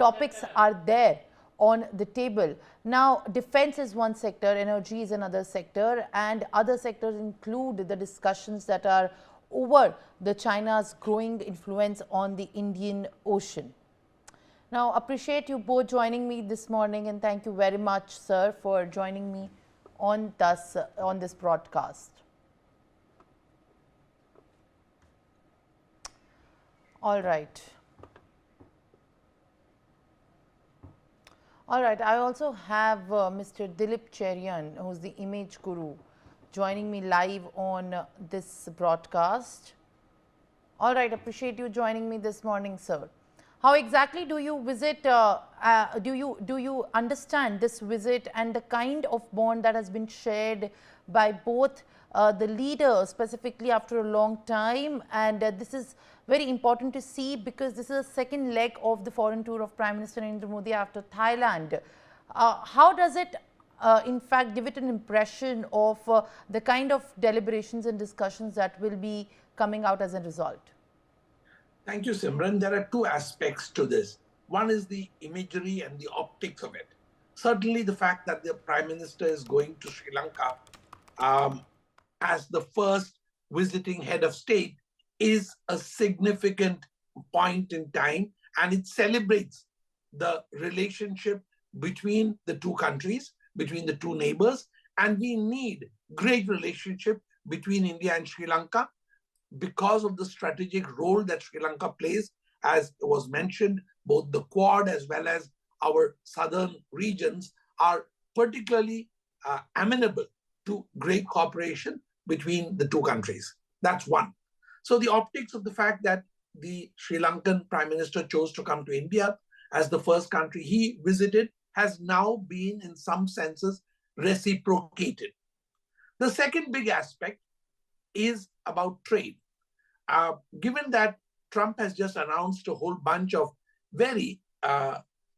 topics are there on the table. Now, defense is one sector, energy is another sector, and other sectors include the discussions that are over the China's growing influence on the Indian Ocean. Now, appreciate you both joining me this morning, and thank you very much, sir, for joining me on this broadcast. All right. All right, I also have Mr. Dilip Cherian, who's the image guru, joining me live on this broadcast. All right, appreciate you joining me this morning, sir. How exactly do you visit, do you understand this visit and the kind of bond that has been shared by both the leaders, specifically after a long time? And this is very important to see because this is the second leg of the foreign tour of Prime Minister Narendra Modi after Thailand. How does it, in fact, give it an impression of the kind of deliberations and discussions that will be coming out as a result? Thank you, Simran. There are two aspects to this. One is the imagery and the optics of it. Certainly the fact that the Prime Minister is going to Sri Lanka as the first visiting head of state is a significant point in time, and it celebrates the relationship between the two countries, between the two neighbors, and we need great relationship between India and Sri Lanka because of the strategic role that Sri Lanka plays. As was mentioned, both the Quad as well as our southern regions are particularly amenable to great cooperation between the two countries. That's one. So the optics of the fact that the Sri Lankan Prime Minister chose to come to India as the first country he visited has now been, in some senses, reciprocated. The second big aspect is about trade. Given that Trump has just announced a whole bunch of very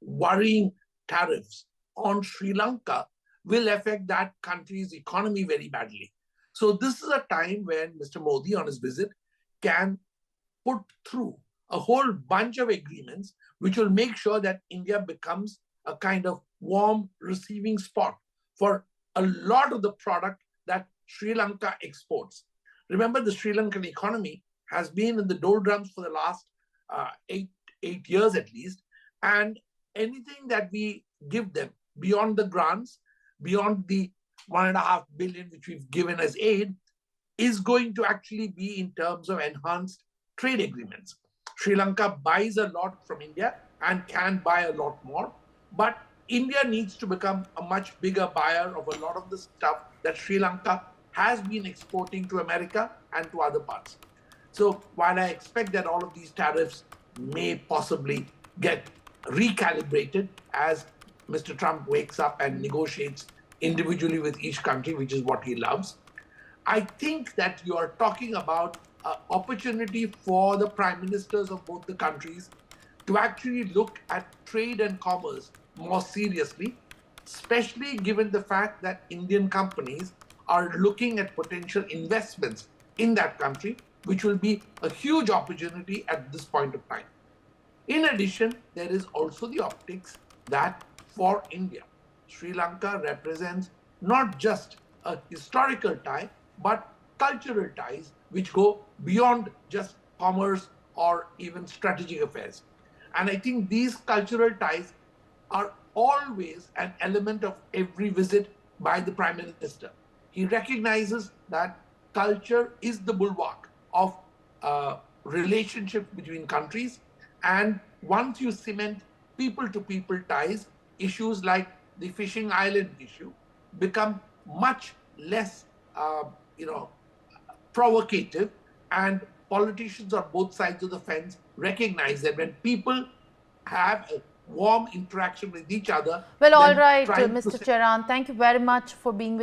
worrying tariffs on Sri Lanka, will affect that country's economy very badly. So this is a time when Mr. Modi on his visit can put through a whole bunch of agreements which will make sure that India becomes a kind of warm receiving spot for a lot of the product that Sri Lanka exports. Remember, the Sri Lankan economy has been in the doldrums for the last eight years at least, and anything that we give them beyond the grants, beyond the $1.5 billion which we've given as aid, is going to actually be in terms of enhanced trade agreements. Sri Lanka buys a lot from India and can buy a lot more, but India needs to become a much bigger buyer of a lot of the stuff that Sri Lanka has been exporting to America and to other parts. So while I expect that all of these tariffs may possibly get recalibrated as Mr. Trump wakes up and negotiates individually with each country, which is what he loves, I think that you are talking about an opportunity for the prime ministers of both the countries to actually look at trade and commerce more seriously, especially given the fact that Indian companies are looking at potential investments in that country, which will be a huge opportunity at this point of time. In addition, there is also the optics that for India, Sri Lanka represents not just a historical tie, but cultural ties which go beyond just commerce or even strategic affairs. And I think these cultural ties are always an element of every visit by the Prime Minister. He recognizes that culture is the bulwark of relationships between countries. And once you cement people-to-people ties, issues like the fishing island issue become much less provocative, and politicians on both sides of the fence recognize that when people have a warm interaction with each other. Well, all right, Mr. Cherian, thank you very much for being with